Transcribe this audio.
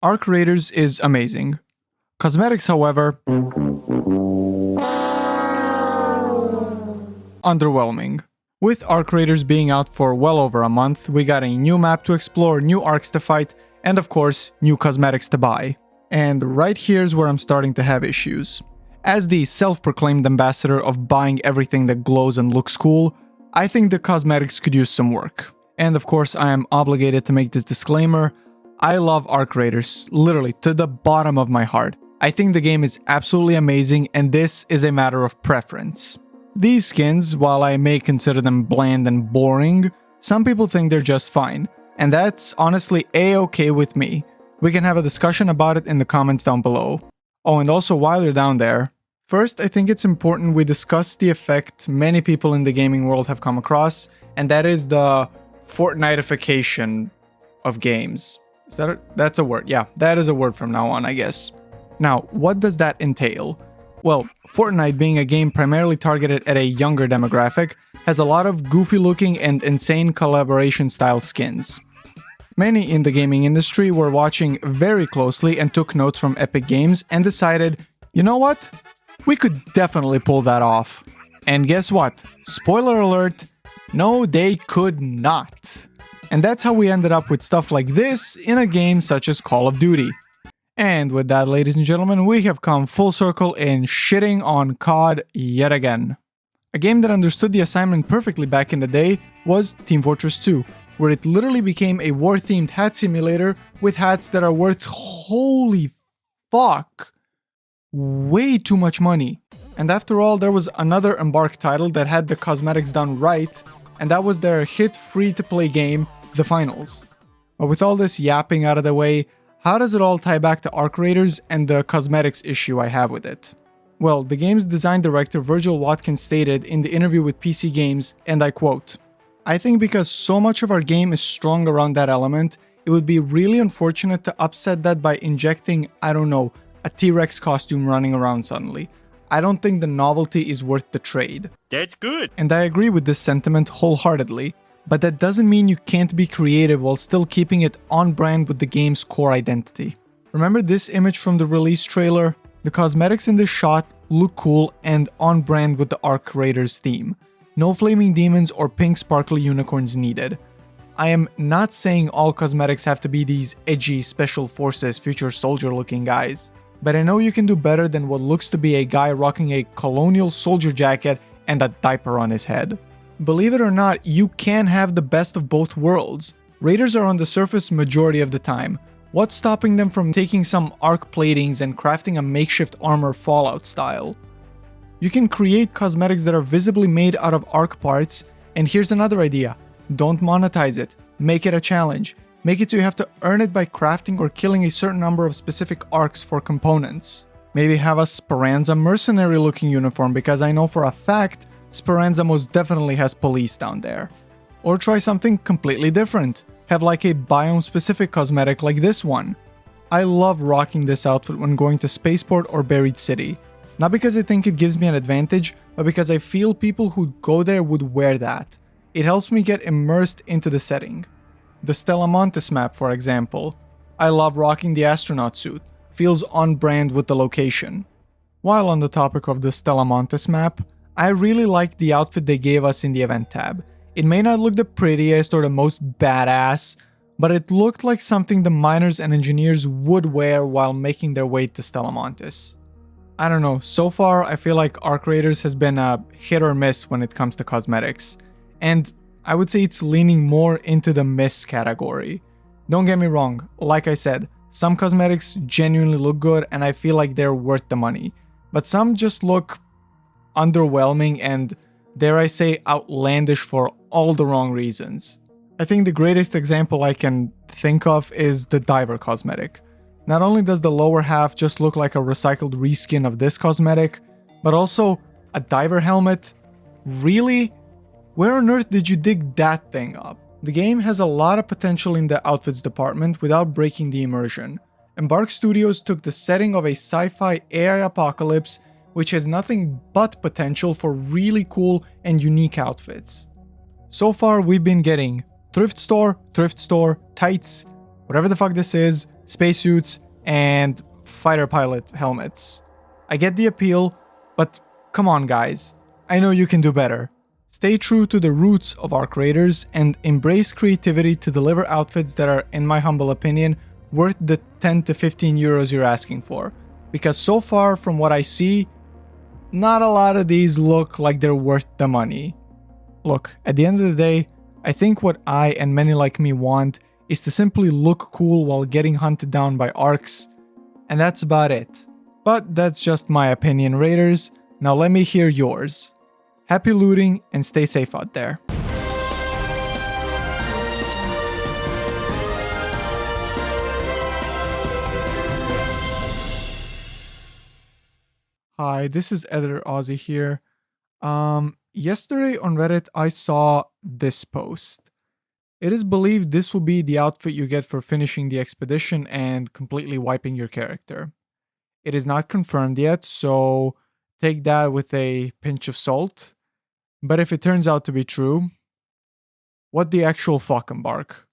Arc Raiders is amazing. Cosmetics, however, underwhelming. With Arc Raiders being out for well over a month, we got a new map to explore, new arcs to fight, and of course, new cosmetics to buy. And right here's where I'm starting to have issues. As the self-proclaimed ambassador of buying everything that glows and looks cool, I think the cosmetics could use some work. And of course, I am obligated to make this disclaimer. I love Arc Raiders, literally, to the bottom of my heart. I think the game is absolutely amazing, and this is a matter of preference. These skins, while I may consider them bland and boring, some people think they're just fine, and that's honestly a-okay with me. We can have a discussion about it in the comments down below. Oh, and also while you're down there, first I think it's important we discuss the effect many people in the gaming world have come across, and that is the Fortniteification of games. That's a word? Yeah, that is a word from now on, I guess. Now, what does that entail? Well, Fortnite, being a game primarily targeted at a younger demographic, has a lot of goofy looking and insane collaboration style skins. Many in the gaming industry were watching very closely and took notes from Epic Games and decided, you know what? We could definitely pull that off. And guess what? Spoiler alert, no, they could not. And that's how we ended up with stuff like this in a game such as Call of Duty. And with that, ladies and gentlemen, we have come full circle in shitting on COD yet again. A game that understood the assignment perfectly back in the day was Team Fortress 2, where it literally became a war-themed hat simulator with hats that are worth, holy fuck, way too much money. And after all, there was another Embark title that had the cosmetics done right, and that was their hit free-to-play game, The Finals. But with all this yapping out of the way, how does it all tie back to Arc Raiders and the cosmetics issue I have with it? Well, the game's design director Virgil Watkins stated in the interview with PC Games, and I quote, "I think because so much of our game is strung around that element, it would be really unfortunate to upset that by injecting, I don't know, a T-Rex costume running around suddenly. I don't think the novelty is worth the trade." That's good. And I agree with this sentiment wholeheartedly, but that doesn't mean you can't be creative while still keeping it on brand with the game's core identity. Remember this image from the release trailer? The cosmetics in this shot look cool and on brand with the Arc Raiders theme. No flaming demons or pink sparkly unicorns needed. I am not saying all cosmetics have to be these edgy special forces future soldier looking guys, but I know you can do better than what looks to be a guy rocking a colonial soldier jacket and a diaper on his head. Believe it or not, you can have the best of both worlds. Raiders are on the surface majority of the time. What's stopping them from taking some arc platings and crafting a makeshift armor Fallout style? You can create cosmetics that are visibly made out of arc parts, and here's another idea. Don't monetize it. Make it a challenge. Make it so you have to earn it by crafting or killing a certain number of specific arcs for components. Maybe have a Speranza mercenary looking uniform, because I know for a fact Speranza most definitely has police down there. Or try something completely different. Have like a biome specific cosmetic like this one. I love rocking this outfit when going to Spaceport or Buried City. Not because I think it gives me an advantage, but because I feel people who go there would wear that. It helps me get immersed into the setting. The Stella Montis map, for example. I love rocking the astronaut suit. Feels on brand with the location. While on the topic of the Stella Montis map, I really liked the outfit they gave us in the event tab. It may not look the prettiest or the most badass, but it looked like something the miners and engineers would wear while making their way to Stella Montis. I don't know, so far I feel like Arc Raiders has been a hit or miss when it comes to cosmetics. And I would say it's leaning more into the miss category. Don't get me wrong, like I said, some cosmetics genuinely look good and I feel like they're worth the money. But some just look underwhelming and, dare I say, outlandish for all the wrong reasons. I think the greatest example I can think of is the diver cosmetic. Not only does the lower half just look like a recycled reskin of this cosmetic, but also a diver helmet? Really? Where on earth did you dig that thing up? The game has a lot of potential in the outfits department without breaking the immersion. Embark Studios took the setting of a sci-fi AI apocalypse, which has nothing but potential for really cool and unique outfits. So far we've been getting thrift store, tights, whatever the fuck this is, spacesuits, and fighter pilot helmets. I get the appeal, but come on guys, I know you can do better. Stay true to the roots of our creators and embrace creativity to deliver outfits that are, in my humble opinion, worth the 10 to 15 euros you're asking for. Because so far from what I see, not a lot of these look like they're worth the money. Look, at the end of the day, I think what I and many like me want is to simply look cool while getting hunted down by arcs, and that's about it. But that's just my opinion, raiders. Now let me hear yours. Happy looting and stay safe out there. Hi, this is Editor Ozzy here. Yesterday on Reddit I saw this post. It is believed this will be the outfit you get for finishing the expedition and completely wiping your character. It is not confirmed yet, so take that with a pinch of salt. But if it turns out to be true, what the actual fuck, Embark?